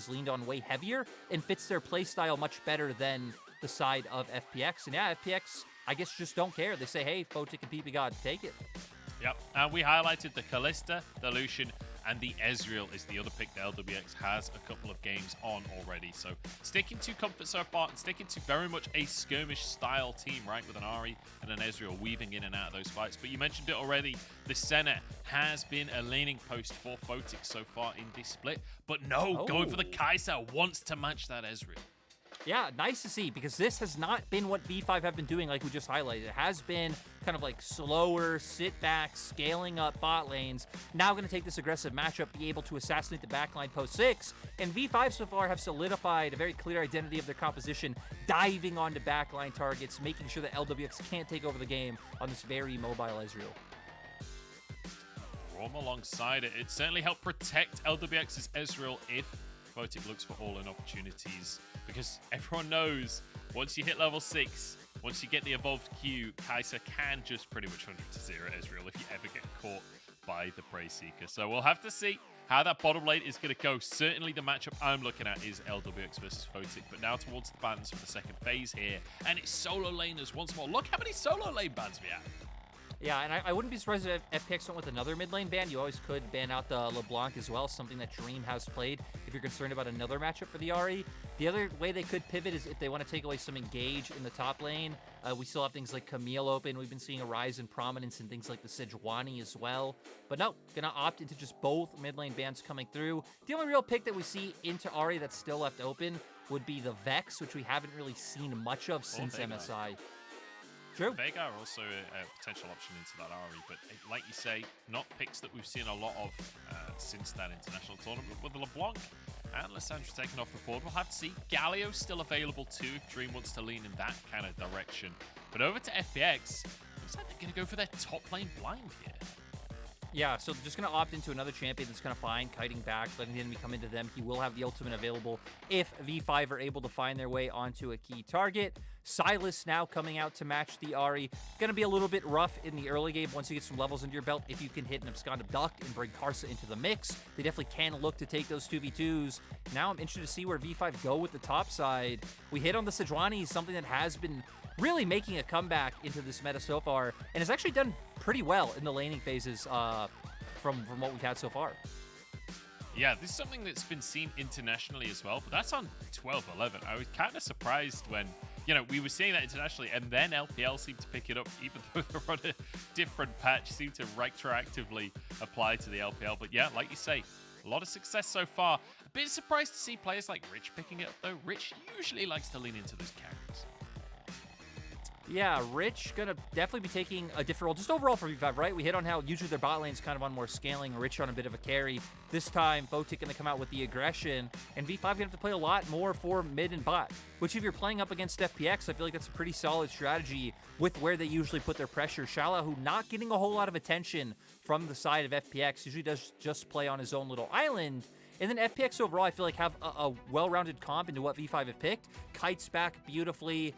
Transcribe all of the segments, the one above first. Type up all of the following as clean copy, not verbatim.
has leaned on way heavier and fits their playstyle much better than the side of FPX. And yeah, FPX, I guess, just don't care. They say, hey, Photic and ppgod, take it. Yep, and we highlighted the Kalista, the Lucian, and the Ezreal is the other pick that Lwx has a couple of games on already. So sticking to comfort so far and sticking to very much a skirmish style team, right? With an Ahri and an Ezreal weaving in and out of those fights. But you mentioned it already, the Senna has been a laning post for Photic so far in this split. But no, going for the Kaisa, wants to match that Ezreal. Yeah, nice to see, because this has not been what V5 have been doing like we just highlighted. It has been kind of like slower, sit back, scaling up bot lanes. Now going to take this aggressive matchup, be able to assassinate the backline post 6. And V5 so far have solidified a very clear identity of their composition, diving onto backline targets, making sure that Lwx can't take over the game on this very mobile Ezreal. Braum alongside it. It certainly helped protect Lwx's Ezreal if Photic looks for all-in opportunities, because everyone knows once you hit level 6, once you get the evolved Q, Kaisa can just pretty much 100-0 Ezreal if you ever get caught by the Prey Seeker. So we'll have to see how that bottom lane is going to go. Certainly the matchup I'm looking at is Lwx versus Photic, but now towards the bans for the second phase here, and it's solo laners once more. Look how many solo lane bans we have. Yeah, and I wouldn't be surprised if FPX went with another mid lane ban. You always could ban out the LeBlanc as well, something that Dream has played if you're concerned about another matchup for the Ahri. The other way they could pivot is if they want to take away some engage in the top lane. We still have things like Camille open. We've been seeing a rise in prominence in things like the Sejuani as well. But no, gonna opt into just both mid lane bans coming through. The only real pick that we see into Ahri that's still left open would be the Vex, which we haven't really seen much of since MSI. True. Vega are also a potential option into that Ahri, but like you say, not picks that we've seen a lot of since that international tournament. With the LeBlanc and Lissandra taken off the board, we'll have to see. Galio's still available too if Dream wants to lean in that kind of direction. But over to FPX, looks like they're going to go for their top lane blind here. Yeah, so just going to opt into another champion that's kind of fine, kiting back, letting the enemy come into them. He will have the ultimate available if V5 are able to find their way onto a key target. Sylas now coming out to match the Ahri. Going to be a little bit rough in the early game once you get some levels into your belt. If you can hit an Abscond Abduct and bring Karsa into the mix, they definitely can look to take those 2v2s. Now I'm interested to see where V5 go with the top side. We hit on the Sejuani, something that has been really making a comeback into this meta so far, and has actually done pretty well in the laning phases from what we've had so far. Yeah, this is something that's been seen internationally as well, but that's on 12-11. I was kind of surprised when, you know, we were seeing that internationally, and then LPL seemed to pick it up, even though they're on a different patch, seemed to retroactively apply to the LPL. But yeah, like you say, a lot of success so far. A bit surprised to see players like Rich picking it up, though. Rich usually likes to lean into those carries. Yeah, Rich gonna definitely be taking a different role. Just overall for V5, right? We hit on how usually their bot lane's kind of on more scaling, Rich on a bit of a carry. This time, Photic gonna come out with the aggression, and V5 gonna have to play a lot more for mid and bot, which if you're playing up against FPX, I feel like that's a pretty solid strategy with where they usually put their pressure. xiaolaohu not getting a whole lot of attention from the side of FPX, usually does just play on his own little island. And then FPX overall, I feel like have a well-rounded comp into what V5 have picked. Kites back beautifully.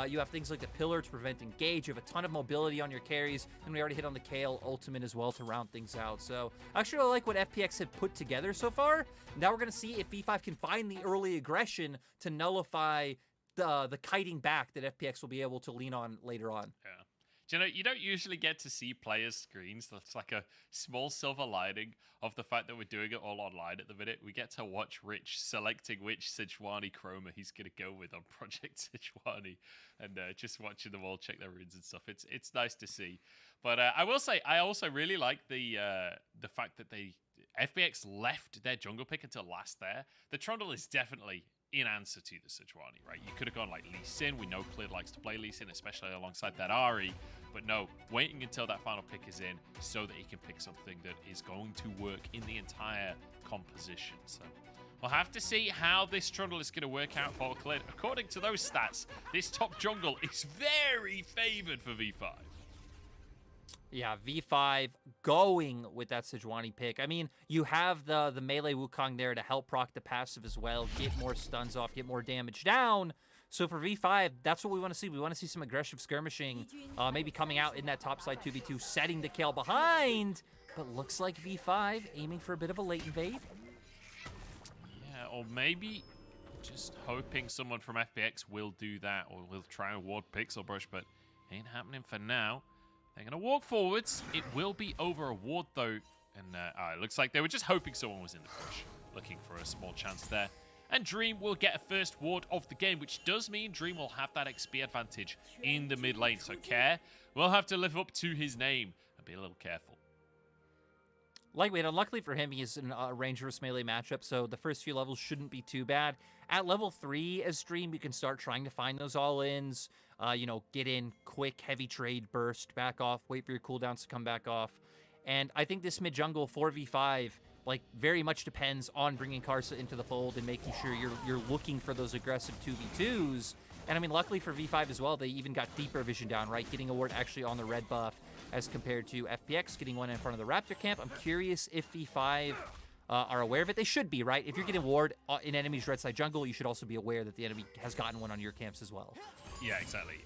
You have things like the pillar to prevent engage. You have a ton of mobility on your carries. And we already hit on the Kayle ultimate as well to round things out. So actually, I like what FPX have put together so far. Now we're going to see if V5 can find the early aggression to nullify the kiting back that FPX will be able to lean on later on. Yeah. Do you know, you don't usually get to see players' screens. That's like a small silver lining of the fact that we're doing it all online at the minute. We get to watch Rich selecting which Sejuani chroma he's going to go with on Project Sejuani, and just watching them all check their runes and stuff. It's nice to see. But I will say, I also really like the fact that FPX left their jungle pick until last there. The Trundle is definitely in answer to the Sejuani, right? You could have gone like Lee Sin. We know Clid likes to play Lee Sin, especially alongside that Ahri. But no, waiting until that final pick is in so that he can pick something that is going to work in the entire composition. So we'll have to see how this Trundle is going to work out for Clid. According to those stats, this top jungle is very favored for V5. Yeah, V5 going with that Sejuani pick. I mean, you have the melee Wukong there to help proc the passive as well, get more stuns off, get more damage down. So for V5, that's what we want to see. We want to see some aggressive skirmishing, maybe coming out in that top side 2v2, setting the Kayle behind. But looks like V5 aiming for a bit of a late invade. Yeah, or maybe just hoping someone from FPX will do that, or will try and ward Pixel Brush, but ain't happening for now. They're going to walk forwards. It will be over a ward, though, and it looks like they were just hoping someone was in the push, looking for a small chance there. And Dream will get a first ward of the game, which does mean Dream will have that XP advantage in the mid lane. So Care will have to live up to his name and be a little careful. Lightweight, unluckily for him, he's in a range versus melee matchup, so the first few levels shouldn't be too bad. At level 3 as Dream, you can start trying to find those all-ins, get in, quick, heavy trade, burst, back off, wait for your cooldowns to come back off. And I think this mid-jungle 4v5 very much depends on bringing Karsa into the fold and making sure you're looking for those aggressive 2v2s. And I mean, luckily for V5 as well, they even got deeper vision down, right? Getting a ward actually on the red buff as compared to FPX getting one in front of the Raptor camp. I'm curious if V5 are aware of it. They should be, right? If you're getting a ward in enemy's red side jungle, you should also be aware that the enemy has gotten one on your camps as well. Yeah, exactly.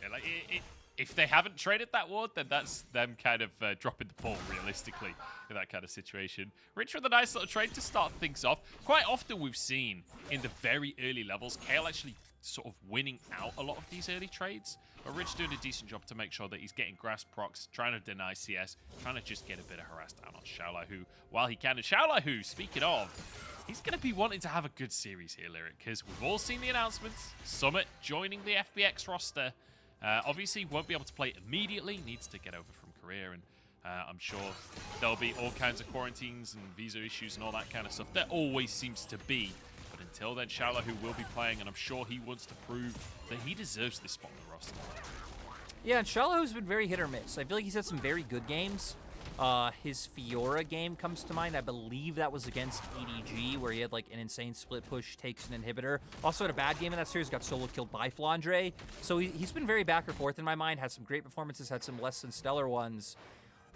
If they haven't traded that ward, then that's them kind of dropping the ball realistically in that kind of situation. Rich with a nice little trade to start things off. Quite often we've seen in the very early levels, Kayle actually sort of winning out a lot of these early trades. But Rich doing a decent job to make sure that he's getting grass procs, trying to deny CS, trying to just get a bit of harass down on xiaolaohu while he can. And xiaolaohu, speaking of, he's going to be wanting to have a good series here, Lyric, because we've all seen the announcements. Summit joining the FPX roster. Obviously, won't be able to play immediately. Needs to get over from Korea, and I'm sure there'll be all kinds of quarantines and visa issues and all that kind of stuff. There always seems to be. But until then, xiaolaohu will be playing, and I'm sure he wants to prove that he deserves this spot on the roster. Yeah, and xiaolaohu's been very hit or miss. I feel like he's had some very good games. His Fiora game comes to mind. I believe that was against EDG, where he had an insane split push, takes an inhibitor. Also had a bad game in that series, got solo killed by Flandre. So he's been very back and forth in my mind, had some great performances, had some less than stellar ones.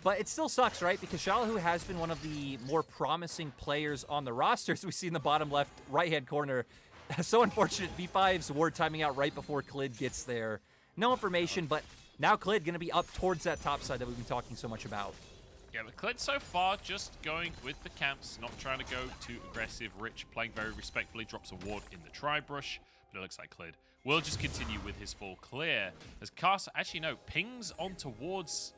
But it still sucks, right? Because xiaolaohu has been one of the more promising players on the roster, as we see in the bottom left right-hand corner. So unfortunate, V5's ward timing out right before Clid gets there. No information, but now Clid going to be up towards that top side that we've been talking so much about. Yeah, but Clid so far just going with the camps, not trying to go too aggressive. Rich playing very respectfully, drops a ward in the tri-brush, but it looks like Clid will just continue with his full clear. As Karsa, actually no, pings on towards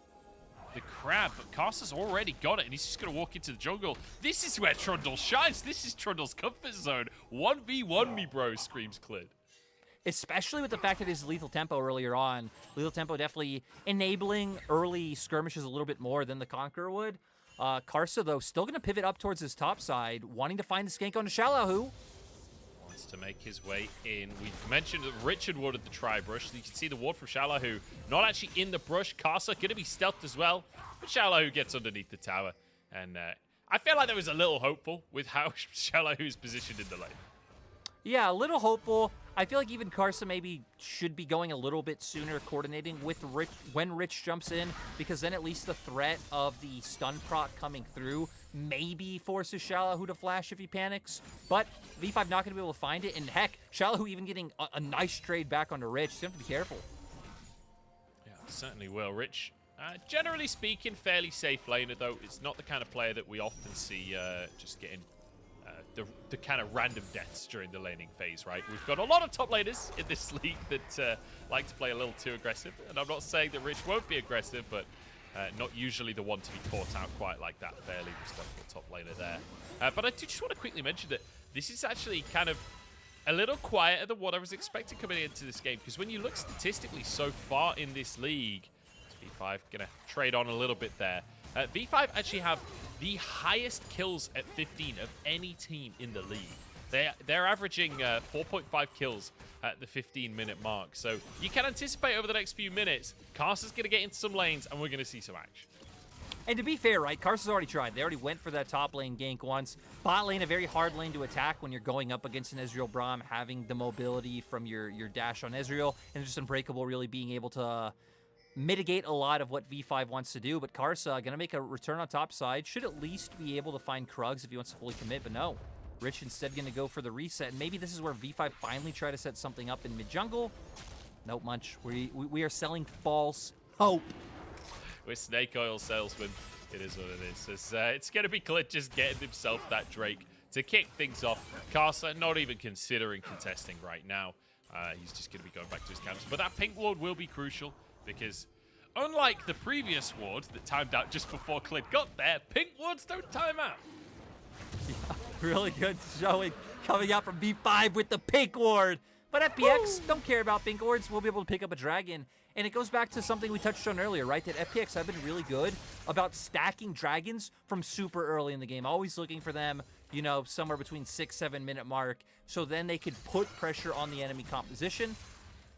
the crab, but Karsa's already got it, and he's just going to walk into the jungle. This is where Trundle shines. This is Trundle's comfort zone. 1v1 me, bro, screams Clid. Especially with the fact that his lethal tempo earlier on. Lethal tempo definitely enabling early skirmishes a little bit more than the Conqueror would. Karsa, though, still going to pivot up towards his top side, wanting to find the skank onto xiaolaohu. Wants to make his way in. We mentioned that Richard warded the tri-brush, so you can see the ward from xiaolaohu not actually in the brush. Karsa going to be stealthed as well, but xiaolaohu gets underneath the tower. And I feel like that was a little hopeful with how xiaolaohu is positioned in the lane. Yeah, a little hopeful. I feel like even Karsa maybe should be going a little bit sooner, coordinating with Rich when Rich jumps in, because then at least the threat of the stun proc coming through maybe forces xiaolaohu to flash if he panics. But V5 not going to be able to find it, and heck, xiaolaohu even getting a nice trade back onto Rich, so you have to be careful. Yeah, certainly will. Rich, generally speaking, fairly safe laner, though. It's not the kind of player that we often see just getting the kind of random deaths during the laning phase, right? We've got a lot of top laners in this league that like to play a little too aggressive, and I'm not saying that Rich won't be aggressive, but not usually the one to be caught out quite like that. Fairly respectable top laner there. But I do just want to quickly mention that this is actually kind of a little quieter than what I was expecting coming into this game, because when you look statistically so far in this league, V5 gonna trade on a little bit there. V5 actually have the highest kills at 15 of any team in the league. They're averaging 4.5 kills at the 15-minute mark. So you can anticipate over the next few minutes, Karsa's going to get into some lanes, and we're going to see some action. And to be fair, right, Karsa's already tried. They already went for that top lane gank once. Bot lane, a very hard lane to attack when you're going up against an Ezreal Braum, having the mobility from your dash on Ezreal, and just Unbreakable really being able to mitigate a lot of what V5 wants to do. But Karsa going to make a return on top side. Should at least be able to find Krugs if he wants to fully commit, but no. Rich instead going to go for the reset, and maybe this is where V5 finally try to set something up in mid-jungle. Nope, Munch. We are selling false hope. We're snake oil salesmen. It is what it is. It's going to be Clid just getting himself that Drake to kick things off. Karsa not even considering contesting right now. He's just going to be going back to his camps. But that pink ward will be crucial because unlike the previous ward that timed out just before Clid got there, pink wards don't time out. Yeah, really good showing coming out from V5 with the pink ward. But FPX don't care about pink wards. We'll be able to pick up a dragon. And it goes back to something we touched on earlier, right? That FPX have been really good about stacking dragons from super early in the game. Always looking for them, you know, somewhere between 6-7 minute mark. So then they could put pressure on the enemy composition.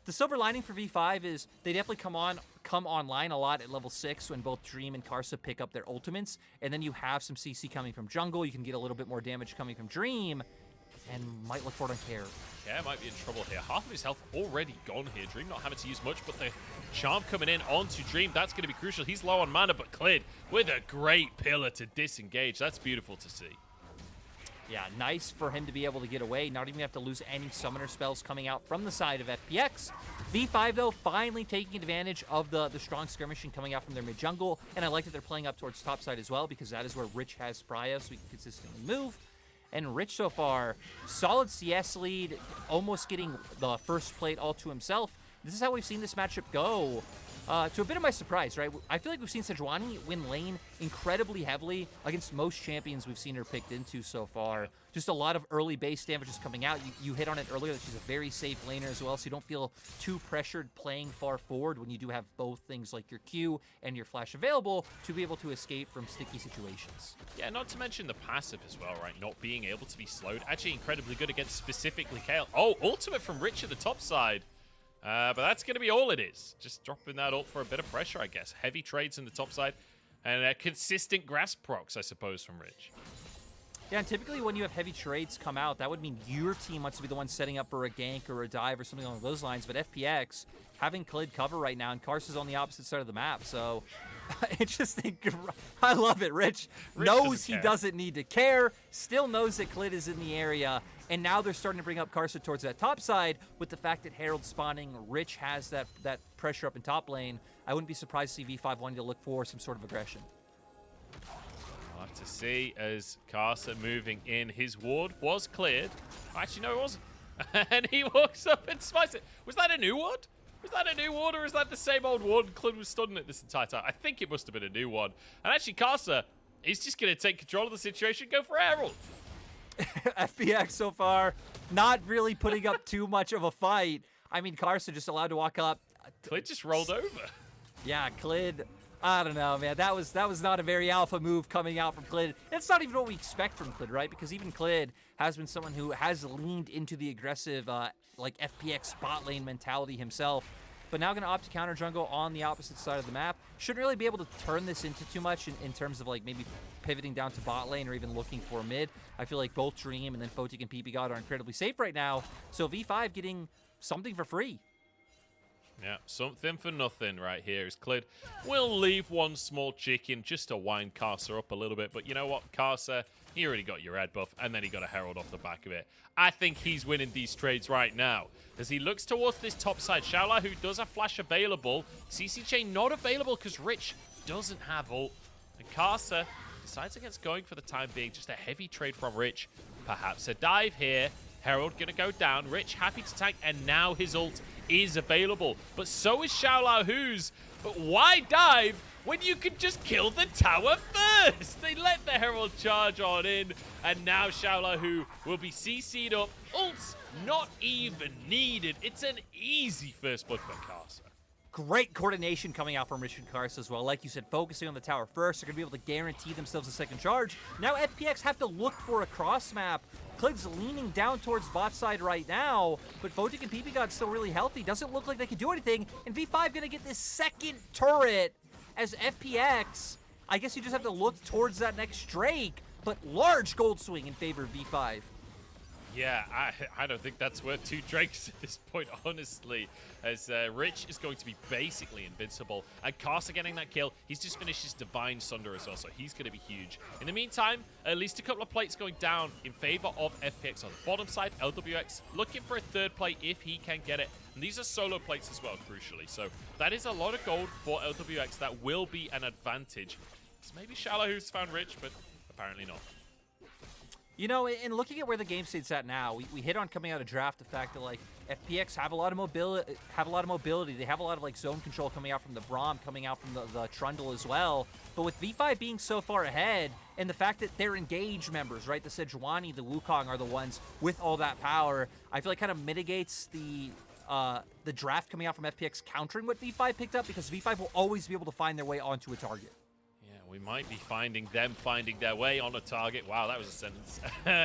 The silver lining for V5 is they definitely come online a lot at level 6 when both Dream and Karsa pick up their ultimates. And then you have some CC coming from jungle. You can get a little bit more damage coming from Dream. And might look for it on Care. Care might be in trouble here. Half of his health already gone here. Dream not having to use much, but the charm coming in onto Dream, that's going to be crucial. He's low on mana, but Clid with a great pillar to disengage. That's beautiful to see. Yeah, nice for him to be able to get away, not even have to lose any summoner spells coming out from the side of FPX. V5, though, finally taking advantage of the strong skirmishing coming out from their mid-jungle, and I like that they're playing up towards top side as well, because that is where Rich has Pariah, so he can consistently move. And Rich so far, solid CS lead, almost getting the first plate all to himself. This is how we've seen this matchup go. To a bit of my surprise, right? I feel like we've seen Sejuani win lane incredibly heavily against most champions we've seen her picked into so far. Just a lot of early base damage is coming out. You hit on it earlier that she's a very safe laner as well, so you don't feel too pressured playing far forward when you do have both things like your Q and your flash available to be able to escape from sticky situations. Yeah, not to mention the passive as well, right? Not being able to be slowed. Actually incredibly good against specifically Kayle. Oh, ultimate from Rich at the top side. But that's going to be all it is. Just dropping that ult for a bit of pressure, I guess. Heavy trades in the top side. And consistent grasp procs, I suppose, from Rich. Yeah, and typically when you have heavy trades come out, that would mean your team wants to be the one setting up for a gank or a dive or something along those lines. But FPX having Clid cover right now, and Karsa's on the opposite side of the map. So interesting. I love it. Rich knows he doesn't need to care, still knows that Clid is in the area. And now they're starting to bring up Karsa towards that top side with the fact that Herald spawning. Rich has that pressure up in top lane. I wouldn't be surprised to see V5 wanting to look for some sort of aggression. We'll have to see as Karsa moving in. His ward was cleared. Actually, no, it wasn't. And he walks up and smites it. Was that a new ward? Was that a new ward, or is that the same old ward? Clid was stunned it this entire time. I think it must have been a new one. And actually, Karsa is just going to take control of the situation, go for Herald. FPX so far not really putting up too much of a fight. I mean, Karsa just allowed to walk up. Clid just rolled over. Yeah, Clid. I don't know, man. That was not a very alpha move coming out from Clid. It's not even what we expect from Clid, right? Because even Clid has been someone who has leaned into the aggressive, like FPX spot lane mentality himself. But now going to opt to counter jungle on the opposite side of the map. Shouldn't really be able to turn this into too much in terms of like maybe pivoting down to bot lane or even looking for mid. I feel like both Dream and then Photic and ppgod are incredibly safe right now. So V5 getting something for free. Yeah, something for nothing right here is Clid. We'll leave one small chicken just to wind Karsa up a little bit. But you know what, Karsa, he already got your red buff, and then he got a Herald off the back of it. I think he's winning these trades right now. As he looks towards this top side, xiaolaohu, who does have flash available. CC chain not available because Rich doesn't have ult. And Karsa decides against going for the time being. Just a heavy trade from Rich. Perhaps a dive here. Herald gonna go down. Rich happy to tank, and now his ult is available. But so is xiaolaohu's. But why dive when you could just kill the tower first? They let the Herald charge on in, and now xiaolaohu will be CC'd up. Ult's not even needed. It's an easy first blood for Karsa. Great coordination coming out from Rich and Karsa as well. Like you said, focusing on the tower first. They're going to be able to guarantee themselves a second charge. Now FPX have to look for a cross map. Clid's leaning down towards bot side right now, but Photic and ppgod still really healthy. Doesn't look like they can do anything, and V5 going to get this second turret as FPX. I guess you just have to look towards that next Drake, but large gold swing in favor of V5. Yeah, I don't think that's worth two Drakes at this point, honestly, as Rich is going to be basically invincible. And Karsa getting that kill, he's just finished his Divine Sunder as well, so he's going to be huge. In the meantime, at least a couple of plates going down in favor of FPX on the bottom side. Lwx looking for a third plate if he can get it. And these are solo plates as well, crucially. So that is a lot of gold for Lwx. That will be an advantage. So maybe xiaolaohu's found Rich, but apparently not. You know, in looking at where the game state's at now, we hit on coming out of draft the fact that like FPX have a lot of mobility. They have a lot of like zone control coming out from the Braum, coming out from the Trundle as well. But with V5 being so far ahead, and the fact that they're engaged members, right? The Sejuani, the Wukong are the ones with all that power. I feel like kind of mitigates the draft coming out from FPX countering what V5 picked up, because V5 will always be able to find their way onto a target. We might be finding their way on a target. Wow, that was a sentence.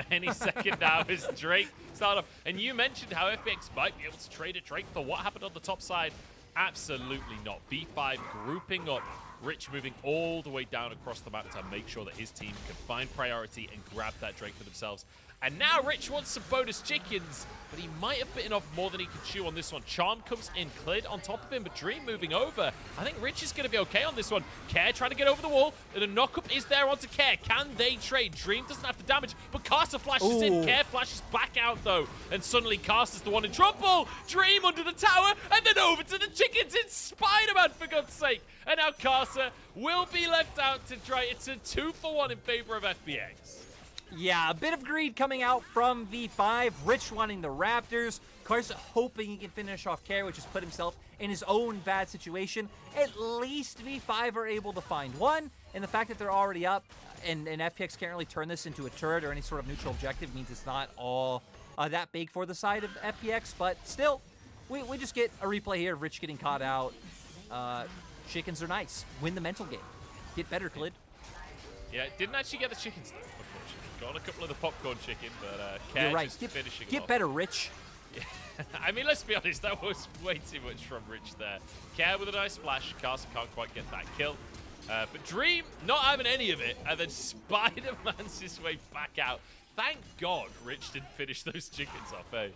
Any second now is Drake start off. And you mentioned how FPX might be able to trade a Drake for what happened on the top side. Absolutely not. V5 grouping up, Rich moving all the way down across the map to make sure that his team can find priority and grab that Drake for themselves. And now Rich wants some bonus chickens, but he might have bitten off more than he can chew on this one. Charm comes in, Clid on top of him, but Dream moving over. I think Rich is going to be okay on this one. Care trying to get over the wall, and a knock-up is there onto Care. Can they trade? Dream doesn't have the damage, but Karsa flashes in. Care flashes back out, though, and suddenly Karsa's the one in trouble. Dream under the tower, and then over to the chickens in Spider-Man, for God's sake. And now Karsa will be left out to try. It's a 2-for-1 in favor of FPX. Yeah, a bit of greed coming out from V5. Rich wanting the Raptors. Karsa hoping he can finish off Care, which has put himself in his own bad situation. At least V5 are able to find one. And the fact that they're already up and FPX can't really turn this into a turret or any sort of neutral objective means it's not all that big for the side of FPX. But still, we just get a replay here of Rich getting caught out. Chickens are nice. Win the mental game. Get better, Clid. Yeah, didn't actually get the chickens, though, unfortunately. Got a couple of the popcorn chicken, but You're right. just finishing Get off. better, Rich. Yeah. I mean, let's be honest, that was way too much from Rich there. Care with a nice splash. Karsa can't quite get that kill. But Dream not having any of it, and then Spider-Man's his way back out. Thank God Rich didn't finish those chickens off, eh?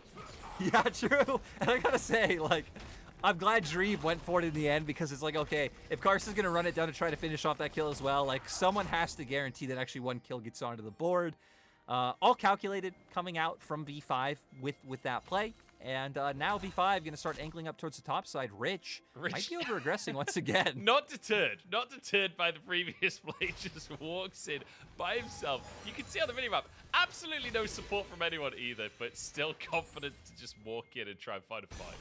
Yeah, true. And I gotta say, like, I'm glad Dream went for it in the end, because it's like, okay, if Karsa's going to run it down to try to finish off that kill as well, like, someone has to guarantee that actually one kill gets onto the board. All calculated coming out from V5 with that play. And now V5 going to start angling up towards the top side. Rich might be over-aggressing once again. Not deterred by the previous play, just walks in by himself. You can see on the minimap, absolutely no support from anyone either, but still confident to just walk in and try and find a fight.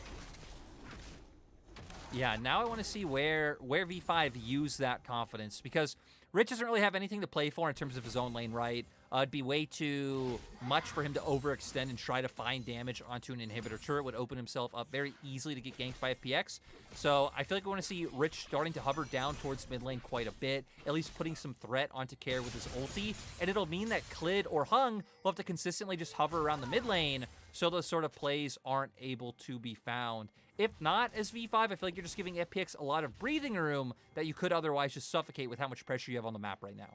Yeah, now I want to see where V5 use that confidence, because Rich doesn't really have anything to play for in terms of his own lane, right? It'd be way too much for him to overextend and try to find damage onto an inhibitor turret. Would open himself up very easily to get ganked by FPX. So I feel like we want to see Rich starting to hover down towards mid lane quite a bit, at least putting some threat onto Care with his ulti. And it'll mean that Clid or Hung will have to consistently just hover around the mid lane, so those sort of plays aren't able to be found. If not, as V5, I feel like you're just giving FPX a lot of breathing room that you could otherwise just suffocate with how much pressure you have on the map right now.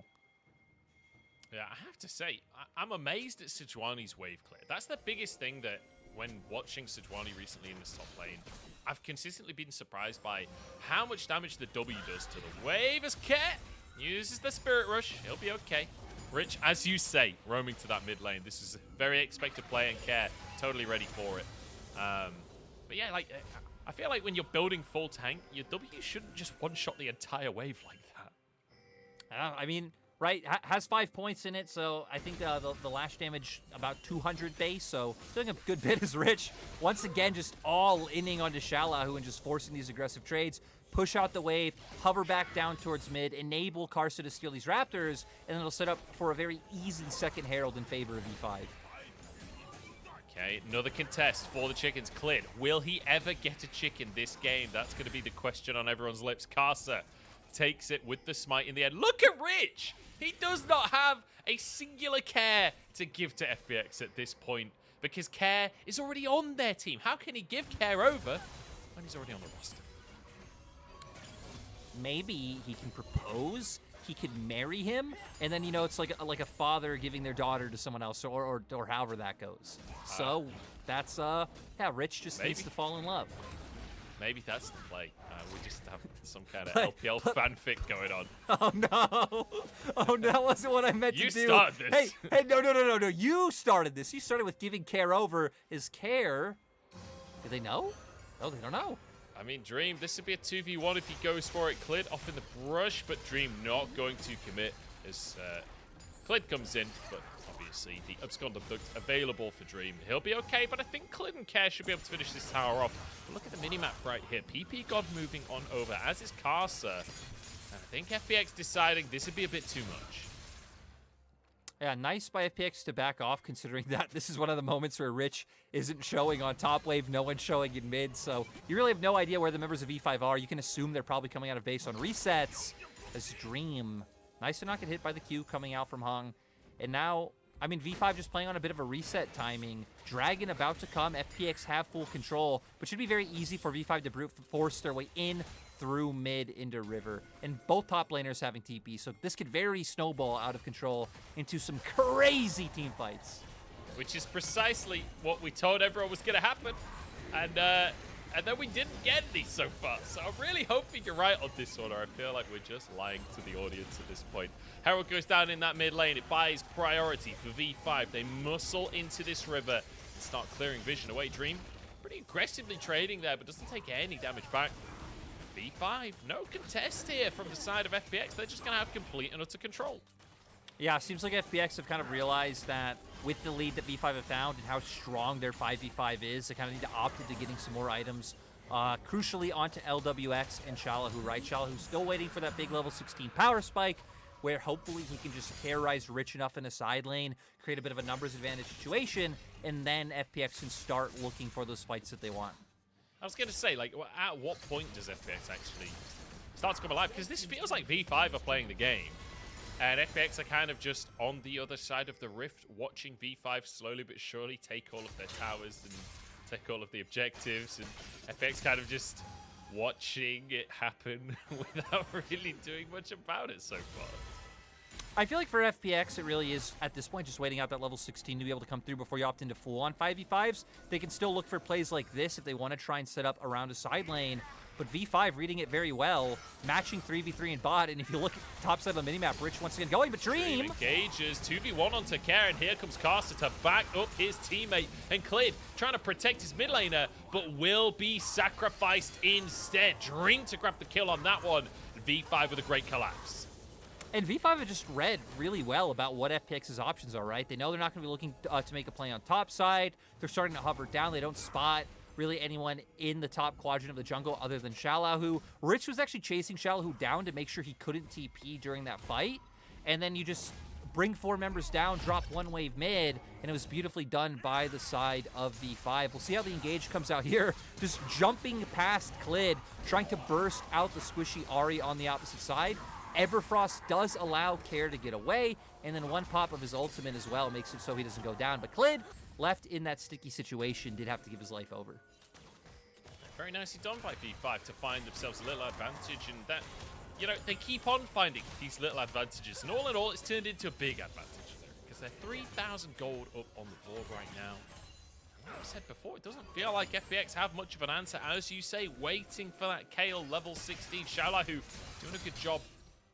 Yeah, I have to say, I'm amazed at Sejuani's wave clear. That's the biggest thing that, when watching Sejuani recently in this top lane, I've consistently been surprised by how much damage the W does to the wave. As Care uses the Spirit Rush, he'll be okay. Rich, as you say, roaming to that mid lane. This is a very expected play, and Care totally ready for it. But yeah, like, I feel like when you're building full tank, your W shouldn't just one-shot the entire wave like that. I mean, right, has 5 points in it, so I think the lash damage about 200 base, so doing a good bit is Rich. Once again, just all inning onto xiaolaohu and just forcing these aggressive trades. Push out the wave, hover back down towards mid, enable Karsa to steal these Raptors, and then it'll set up for a very easy second Herald in favor of E5. Okay, another contest for the chickens. Clid, will he ever get a chicken this game? That's going to be the question on everyone's lips. Karsa takes it with the smite in the end. Look at Rich! He does not have a singular Care to give to FPX at this point, because Care is already on their team. How can he give Care over when he's already on the roster? Maybe he can propose, he could marry him, and then, you know, it's like a father giving their daughter to someone else, or however that goes. So that's yeah, Rich just needs to fall in love. Maybe that's the play. We just have some kind of LPL fanfic going on. Oh no! Oh, that wasn't what I meant to do. You started this. Hey, no! You started this. You started with giving Care over. Is Care? Do they know? No, they don't know. I mean, Dream, this would be a 2v1 if he goes for it. Clid off in the brush, but Dream not going to commit as Clid comes in, but it's not being obviously the absconder duct available for Dream. He'll be okay, but I think Clid and Care should be able to finish this tower off. But look at the minimap right here. ppgod moving on over, as is Karsa. And I think FPX deciding this would be a bit too much. Yeah, nice by FPX to back off, considering that this is one of the moments where Rich isn't showing on top wave, no one's showing in mid, so you really have no idea where the members of E5 are. You can assume they're probably coming out of base on resets. As Dream, nice to not get hit by the Q coming out from Hung. And now, I mean, V5 just playing on a bit of a reset timing. Dragon about to come, FPX have full control, but should be very easy for V5 to brute force their way in through mid into river, and both top laners having TP, so this could very snowball out of control into some crazy team fights. Which is precisely what we told everyone was going to happen, and then we didn't get any so far, so I'm really hoping you're right on this one, or I feel like we're just lying to the audience at this point. Herald goes down in that mid lane, it buys priority for V5, they muscle into this river and start clearing vision away. Dream pretty aggressively trading there, but doesn't take any damage back. V5, no contest here from the side of FPX. They're just going to have complete and utter control. Yeah, seems like FPX have kind of realized that with the lead that V5 have found and how strong their 5v5 is, they kind of need to opt into getting some more items. Crucially onto Lwx and xiaolaohu, right? xiaolaohu's still waiting for that big level 16 power spike, where hopefully he can just terrorize Rich enough in the side lane, create a bit of a numbers advantage situation, and then FPX can start looking for those fights that they want. I was going to say, like, at what point does FPX actually start to come alive? Because this feels like V5 are playing the game, and FPX are kind of just on the other side of the rift, watching V5 slowly but surely take all of their towers and take all of the objectives, and FPX kind of just watching it happen without really doing much about it so far. I feel like for FPX, it really is, at this point, just waiting out that level 16 to be able to come through before you opt into full-on 5v5s. They can still look for plays like this if they want to try and set up around a side lane. But V5 reading it very well, matching 3v3 in bot, and if you look at the top side of the minimap, Rich once again going, but Dream engages 2v1 onto Care, and here comes Karsa to back up his teammate, and Clid trying to protect his mid laner, but will be sacrificed instead. Dream to grab the kill on that one, V5 with a great collapse. And V5 have just read really well about what FPX's options are, right? They know they're not going to be looking to make a play on top side. They're starting to hover down. They don't spot really anyone in the top quadrant of the jungle other than xiaolaohu. Rich was actually chasing xiaolaohu down to make sure he couldn't TP during that fight. And then you just bring 4 members down, drop 1 wave mid, and it was beautifully done by the side of V5. We'll see how the engage comes out here. Just jumping past Clid, trying to burst out the squishy Ahri on the opposite side. Everfrost does allow Care to get away, and then 1 pop of his ultimate as well makes it so he doesn't go down. But Clid, left in that sticky situation, did have to give his life over. Very nicely done by V5 to find themselves a little advantage, and that, you know, they keep on finding these little advantages, and all in all, it's turned into a big advantage there, because they're 3,000 gold up on the board right now. Like I said before, it doesn't feel like FPX have much of an answer, as you say, waiting for that Kayle level 16. xiaolaohu doing a good job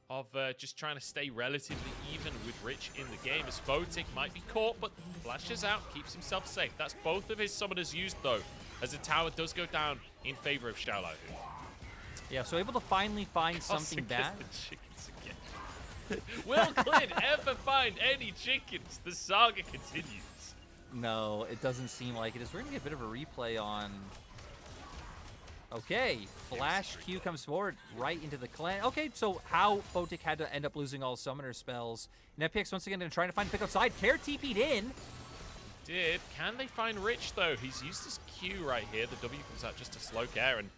of just trying to stay relatively even with Rich in the game, as Photic might be caught, but flashes out, keeps himself safe. That's both of his summoners used, though, as the tower does go down in favor of xiaolaohu. Yeah, so able to finally find something bad. Will Clid ever find any chickens? The saga continues. No, it doesn't seem like it is. We're going to get a bit of a replay on... Okay, Flash Q comes forward right into the clan. Okay, so how Photic had to end up losing all summoner spells. And FPX once again trying to find a pick outside. Care TP'd in. Did. Can they find Rich, though? He's used his Q right here. The W comes out just to slow Care, and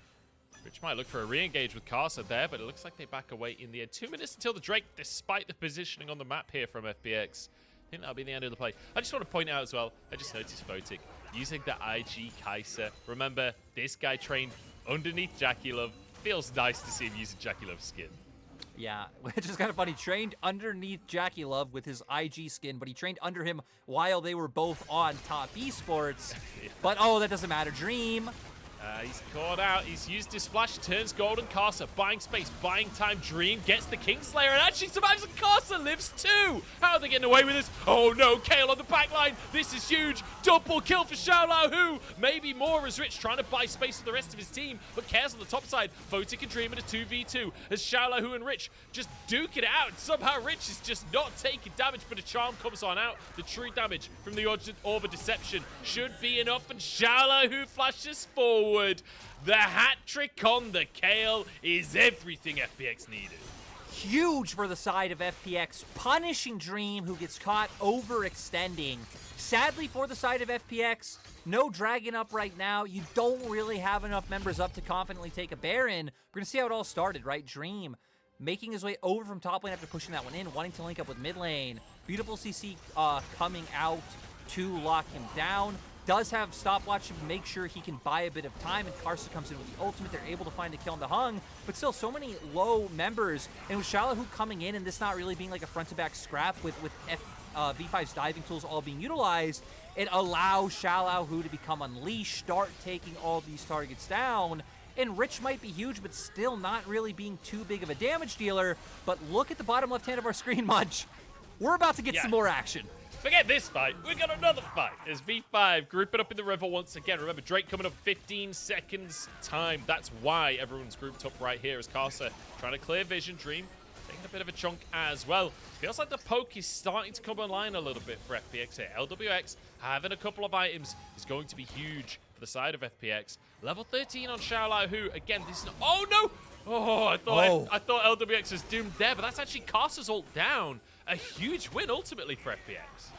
Rich might look for a re-engage with Karsa there, but it looks like they back away in the end. 2 minutes until the Drake, despite the positioning on the map here from FPX. I think that'll be the end of the play. I just want to point out as well, I just noticed Photic using the IG Kaisa. Remember, this guy trained underneath Jackie Love. Feels nice to see him using Jackie Love's skin. Yeah, which is kind of funny. Trained underneath Jackie Love with his IG skin, but he trained under him while they were both on top esports. Yeah. But, oh, that doesn't matter. Dream He's caught out. He's used his flash, turns golden. Karsa buying space, buying time. Dream gets the Kingslayer and actually survives, and Karsa lives too. How are they getting away with this? Oh no, Kayle on the back line. This is huge. Double kill for xiaolaohu. Maybe more as Rich trying to buy space for the rest of his team, but cares on the top side. Photic and Dream in a 2v2 as xiaolaohu and Rich just duke it out. Somehow Rich is just not taking damage, but a charm comes on out. The true damage from the Orb of Deception should be enough, and xiaolaohu flashes forward. The hat trick on the Kayle is everything FPX needed. Huge for the side of FPX, punishing Dream, who gets caught overextending. Sadly for the side of FPX, no Dragon up right now. You don't really have enough members up to confidently take a Baron. We're going to see how it all started, right? Dream making his way over from top lane after pushing that one in, wanting to link up with mid lane. Beautiful CC coming out to lock him down. Does have stopwatch to make sure he can buy a bit of time, and Karsa comes in with the ultimate. They're able to find a kill on the Hung, but still so many low members, and with xiaolaohu coming in and this not really being like a front-to-back scrap with V5's diving tools all being utilized, it allows xiaolaohu to become unleashed, start taking all these targets down, and Rich might be huge, but still not really being too big of a damage dealer. But look at the bottom left hand of our screen, Munch. We're about to get some more action. Forget this fight. We got another fight. As V5 group it up in the river once again. Remember, Drake coming up 15 seconds time. That's why everyone's grouped up right here as Karsa trying to clear vision. Dream taking a bit of a chunk as well. Feels like the poke is starting to come online a little bit for FPX here. Lwx having a couple of items is going to be huge for the side of FPX. Level 13 on xiaolaohu. Again, this is... Oh, no! Oh, I thought Lwx was doomed there, but that's actually Karsa's ult down. A huge win ultimately for FPX.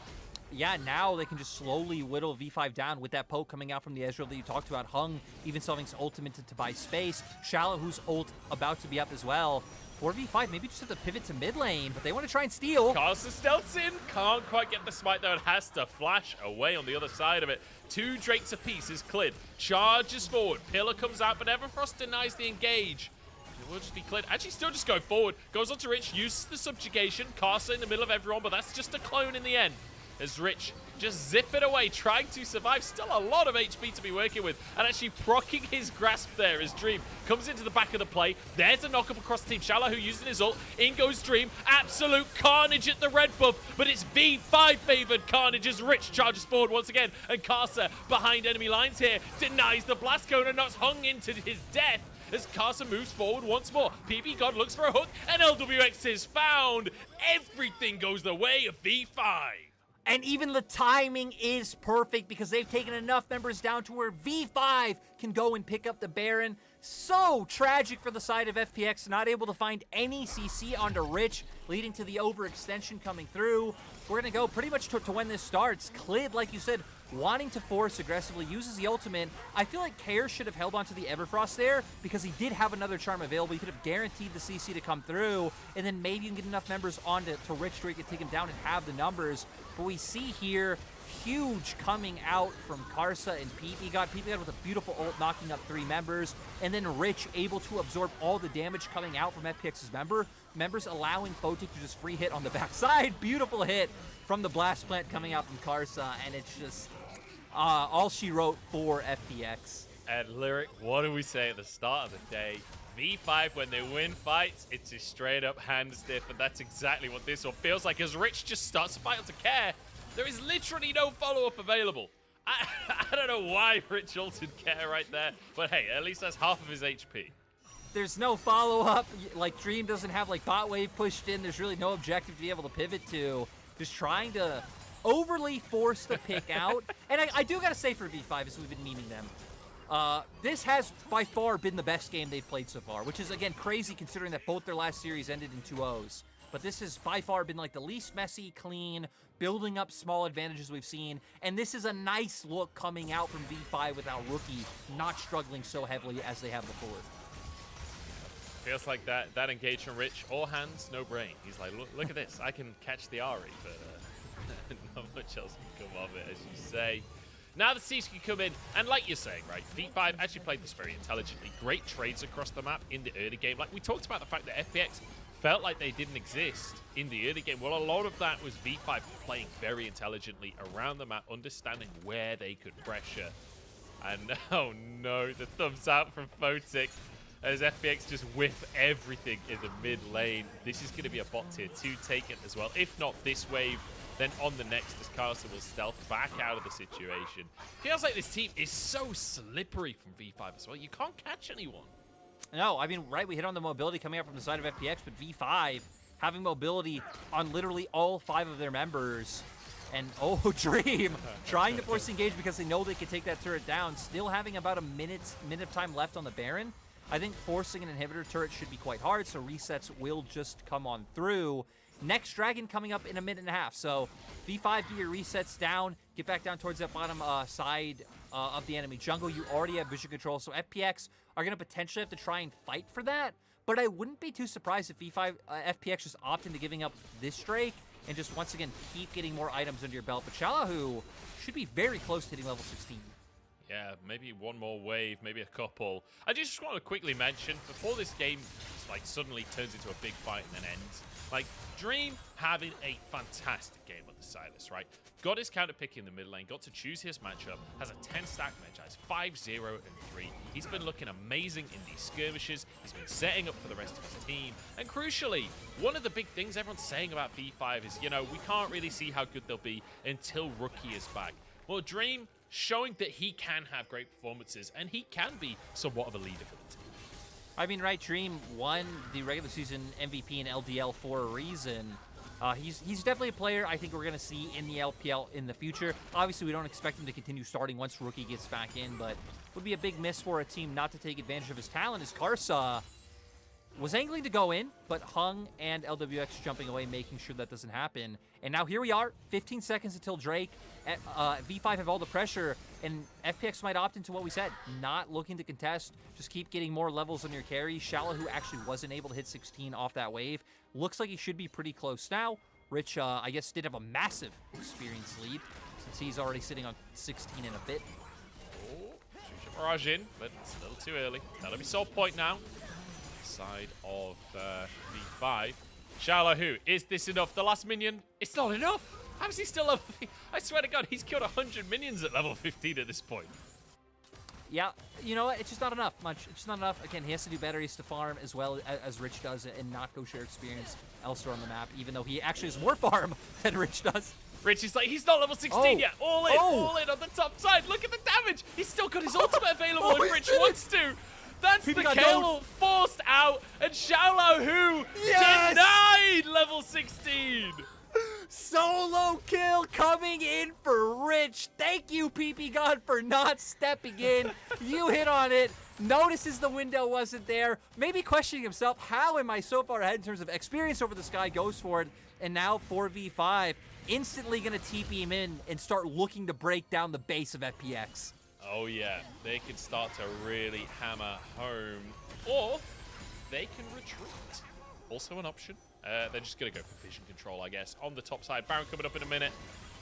Yeah, now they can just slowly whittle V5 down with that poke coming out from the Ezreal that you talked about. Hung even solving his ultimate to buy space. xiaolaohu's ult about to be up as well. For V5, maybe just have to pivot to mid lane, but they want to try and steal. Karsa stealths in, can't quite get the smite though, and has to flash away on the other side of it. 2 Drakes apiece as Clid charges forward. Pillar comes out, but Everfrost denies the engage. It will just be Clid. Actually, still just going forward. Goes on to Rich, uses the subjugation. Karsa in the middle of everyone, but that's just a clone in the end. As Rich just zip it away, trying to survive. Still a lot of HP to be working with. And actually procking his grasp there as Dream comes into the back of the play. There's a knock-up across the team. xiaolaohu using his ult. In goes Dream. Absolute carnage at the red buff. But it's V5 favored carnage as Rich charges forward once again. And Karsa behind enemy lines here denies the blast cone and knocks Hung into his death. As Karsa moves forward once more. ppgod looks for a hook, and Lwx is found. Everything goes the way of V5. And even the timing is perfect because they've taken enough members down to where V5 can go and pick up the Baron. So tragic for the side of FPX, not able to find any CC onto Rich, leading to the overextension coming through. We're going to go pretty much to when this starts. Clid, like you said, wanting to force aggressively, uses the ultimate. I feel like Kayle should have held onto the Everfrost there because he did have another charm available. He could have guaranteed the CC to come through, and then maybe you can get enough members onto Rich where he could take him down and have the numbers. But we see here, huge coming out from Karsa and ppgod. ppgod with a beautiful ult knocking up 3 members, and then Rich able to absorb all the damage coming out from FPX's members, allowing Photic to just free hit on the backside. Beautiful hit from the blast plant coming out from Karsa, and it's just all she wrote for FPX. And Lyric, what do we say at the start of the day? V5, when they win fights, it's a straight up hand stiff, and that's exactly what this one feels like as Rich just starts to fight onto Care. There is literally no follow-up available. I don't know why Rich ulted Care right there, but hey, at least that's half of his HP. There's no follow-up. Like, Dream doesn't have, like, bot wave pushed in. There's really no objective to be able to pivot to. Just trying to overly force the pick out. And I do got to say for V5, as we've been memeing them, this has by far been the best game they've played so far, which is, again, crazy considering that both their last series ended in 2-0s. But this has by far been like the least messy, clean, building up small advantages we've seen. And this is a nice look coming out from V5 without Rookie not struggling so heavily as they have before. Feels like that engage from Rich, all hands, no brain. He's like, look at this, I can catch the Ahri, but not much else can come of it, as you say. Now the C's can come in, and like you're saying, right, V5 actually played this very intelligently. Great trades across the map in the early game. Like, we talked about the fact that FPX felt like they didn't exist in the early game. Well, a lot of that was V5 playing very intelligently around the map, understanding where they could pressure. And oh no, the thumbs out from Photic as FPX just whiff everything in the mid lane. This is going to be a bot tier 2 taken as well. If not this wave, then on the next as Karsa will stealth back out of the situation. Feels like this team is so slippery from V5 as well. You can't catch anyone. No, I mean, right, we hit on the mobility coming up from the side of FPX, but V5 having mobility on literally all 5 of their members. And, oh, Dream trying to force engage because they know they can take that turret down. Still having about a minute of time left on the Baron. I think forcing an inhibitor turret should be quite hard, so resets will just come on through. Next Dragon coming up in a minute and a half. So V5 get your resets down, get back down towards that bottom side of the enemy jungle. You already have vision control, so FPX are going to potentially have to try and fight for that. But I wouldn't be too surprised if FPX just opt into giving up this Drake and just once again keep getting more items under your belt. But xiaolaohu should be very close to hitting level 16. Yeah, maybe one more wave, maybe a couple. I just want to quickly mention, before this game like suddenly turns into a big fight and then ends, like Dream having a fantastic game with the Sylas, right? Got his counter pick in the mid lane, got to choose his matchup, has a 10-stack match, has 5-0 and 3. He's been looking amazing in these skirmishes. He's been setting up for the rest of his team. And crucially, one of the big things everyone's saying about V5 is, you know, we can't really see how good they'll be until Rookie is back. Well, Dream showing that he can have great performances and he can be somewhat of a leader for the team. I mean, right, Dream won the regular season MVP in LDL for a reason. He's definitely a player I think we're going to see in the LPL in the future. Obviously, we don't expect him to continue starting once Rookie gets back in, but would be a big miss for a team not to take advantage of his talent as Karsa was angling to go in, but Hung and Lwx jumping away, making sure that doesn't happen. And now here we are, 15 seconds until Drake. V5 have all the pressure, and FPX might opt into what we said, not looking to contest, just keep getting more levels on your carry. xiaolaohu actually wasn't able to hit 16 off that wave. Looks like he should be pretty close now. Rich, I guess, did have a massive experience lead, since he's already sitting on 16 in a bit. Oh, Barrage in, but it's a little too early. That'll be soul point now. Side of V5. xiaolaohu, is this enough? The last minion, it's not enough. How is he still level 15? I swear to God, he's killed 100 minions at level 15 at this point. Yeah, you know what? It's just not enough. It's just not enough. Again, he has to do better. He has to farm as well as Rich does and not go share experience elsewhere on the map, even though he actually has more farm than Rich does. Rich is like, he's not level 16 yet. All in on the top side. Look at the damage. He's still got his ultimate available if Rich wants to. That's the Kayle forced out, and xiaolaohu denied level 16. Solo kill coming in for Rich. Thank you, ppgod, for not stepping in. You hit on it. Notices the window wasn't there. Maybe questioning himself, how am I so far ahead in terms of experience over this guy? Goes for it. And now 4v5. Instantly going to TP him in and start looking to break down the base of FPX. Oh yeah, they can start to really hammer home. Or they can retreat. Also an option. They're just going to go for vision control, I guess. On the top side, Baron coming up in a minute.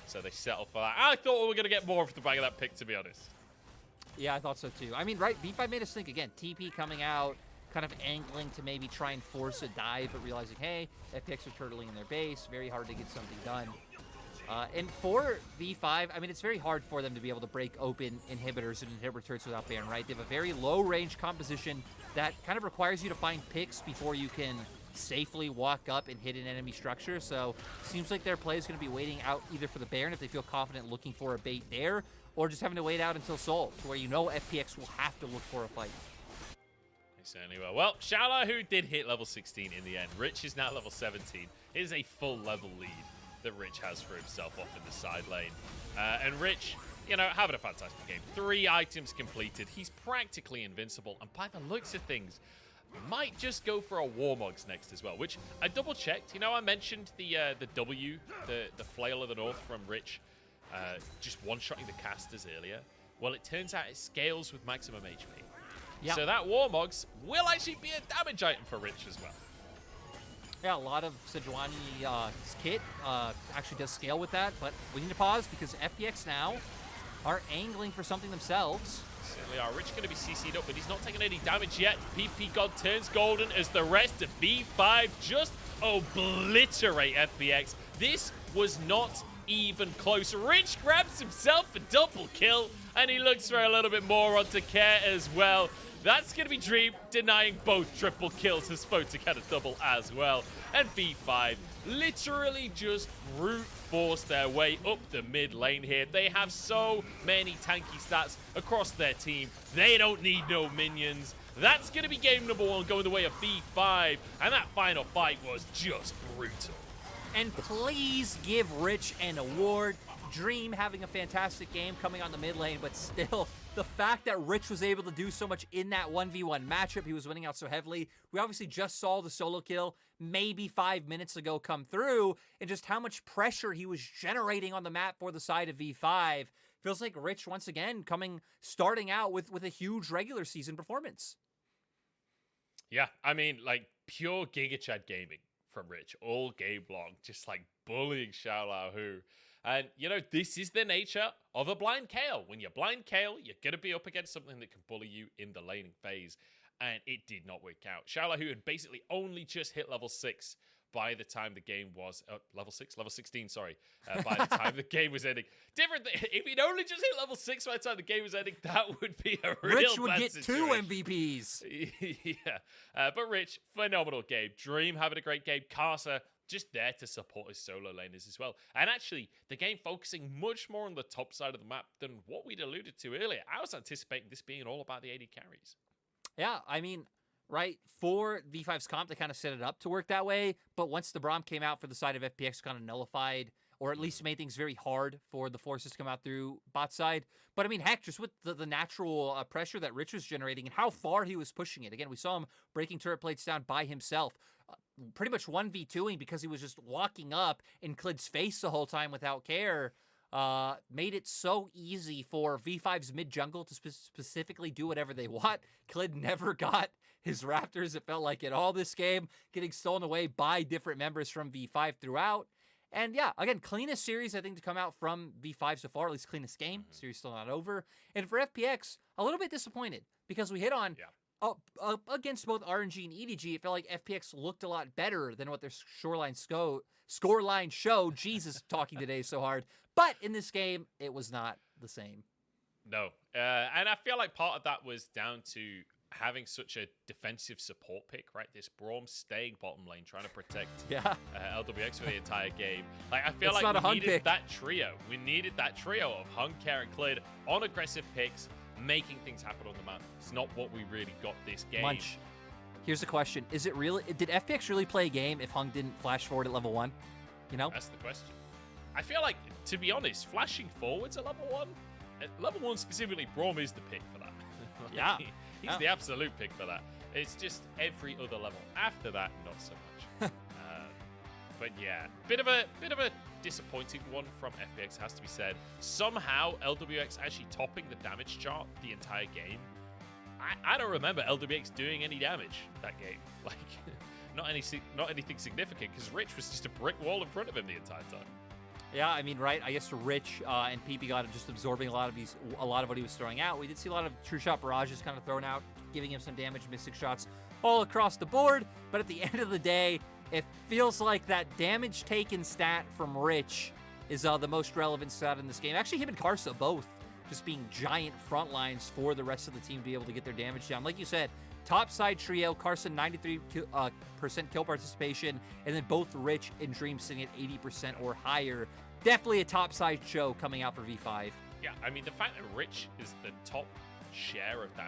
So they settle for that. I thought we were going to get more off the back of that pick, to be honest. Yeah, I thought so too. I mean, right, V5 made us think again. TP coming out, kind of angling to maybe try and force a dive, but realizing, hey, FPX are turtling in their base. Very hard to get something done. And for V5, I mean, it's very hard for them to be able to break open inhibitors and inhibitor turrets without Baron, right? They have a very low range composition that kind of requires you to find picks before you can safely walk up and hit an enemy structure. So seems like their play is going to be waiting out either for the Baron if they feel confident looking for a bait there, or just having to wait out until Soul, to where you know FPX will have to look for a fight. They certainly will. Well, xiaolaohu did hit level 16 in the end. Rich is now level 17. It is a full level lead that Rich has for himself off in the side lane. And Rich, you know, having a fantastic game. 3 items completed. He's practically invincible. And by the looks of things, might just go for a Warmogs next as well, which I double checked. You know, I mentioned the W, the Flail of the North from Rich, just one-shotting the casters earlier. Well, it turns out it scales with maximum HP. Yep. So that Warmogs will actually be a damage item for Rich as well. Yeah, a lot of Sejuani kit actually does scale with that, but we need to pause because FPX now are angling for something themselves. Certainly are. Rich going to be CC'd up, but he's not taking any damage yet. ppgod turns golden as the rest of V5 just obliterate FPX. This was not even closer. Rich grabs himself a double kill, and he looks for a little bit more onto Care as well. That's going to be Dream denying both triple kills as Photic had a double as well. And V5 literally just brute force their way up the mid lane here. They have so many tanky stats across their team. They don't need no minions. That's going to be game number 1 going the way of V5. And that final fight was just brutal. And please give Rich an award. Dream having a fantastic game coming on the mid lane, but still, the fact that Rich was able to do so much in that 1v1 matchup, he was winning out so heavily. We obviously just saw the solo kill maybe 5 minutes ago come through, and just how much pressure he was generating on the map for the side of V5. Feels like Rich, once again, starting out with a huge regular season performance. Yeah, I mean, like, pure Giga Chad gaming from Rich all game long, just like bullying xiaolaohu. And, you know, this is the nature of a blind Kayle. When you're blind Kayle, you're going to be up against something that can bully you in the laning phase. And it did not work out. xiaolaohu had basically only just hit level 6 by the time the game was... level 16, sorry. By the time the game was ending. If he'd only just hit level 6 by the time the game was ending, that would be a real Rich would bad get situation. 2 MVPs. Yeah. But Rich, phenomenal game. Dream having a great game. Karsa just there to support his solo laners as well. And actually, the game focusing much more on the top side of the map than what we'd alluded to earlier. I was anticipating this being all about the AD carries. Yeah, I mean, right, for V5's comp, they kind of set it up to work that way, but once the Braum came out for the side of FPX, kind of nullified, or at least made things very hard for the forces to come out through bot side. But I mean, heck, just with the natural pressure that Rich was generating and how far he was pushing it. Again, we saw him breaking turret plates down by himself. Pretty much 1v2ing because he was just walking up in Clid's face the whole time without care. Made it so easy for V5's mid jungle to specifically do whatever they want. Clid never got his Raptors, it felt like, at all this game, getting stolen away by different members from V5 throughout. And yeah, again, cleanest series, I think, to come out from V5 so far, at least cleanest game. Series still not over. And for FPX, a little bit disappointed because we hit on... Yeah. Against both RNG and EDG, it felt like FPX looked a lot better than what their scoreline show. Jesus, talking today so hard. But in this game, it was not the same. No. And I feel like part of that was down to having such a defensive support pick, right? This Braum staying bottom lane, trying to protect Lwx for the entire game. Like, I feel like we needed that trio. We needed that trio of Hung, Care, and Clid on aggressive picks, making things happen on the map. It's not what we really got this game. Munch, here's the question. Is it really... Did FPX really play a game if Hung didn't flash forward at level 1? You know? That's the question. I feel like, to be honest, flashing forwards at level 1, at level 1 specifically, Braum is the pick for that. Yeah. He's the absolute pick for that. It's just every other level. After that, not so much. But yeah, bit of a disappointing one from FPX, has to be said. Somehow, Lwx actually topping the damage chart the entire game. I don't remember Lwx doing any damage that game. Like, not anything significant, because Rich was just a brick wall in front of him the entire time. Yeah, I mean, right. I guess Rich and ppgod just absorbing a lot of what he was throwing out. We did see a lot of true shot barrages kind of thrown out, giving him some damage, missing shots all across the board. But at the end of the day, it feels like that damage taken stat from Rich is the most relevant stat in this game. Actually, him and Karsa both just being giant front lines for the rest of the team to be able to get their damage down. Like you said, top side trio, Karsa 93% kill participation, and then both Rich and Dream sitting at 80% or higher. Definitely a top side show coming out for V5. Yeah, I mean, the fact that Rich is the top share of damage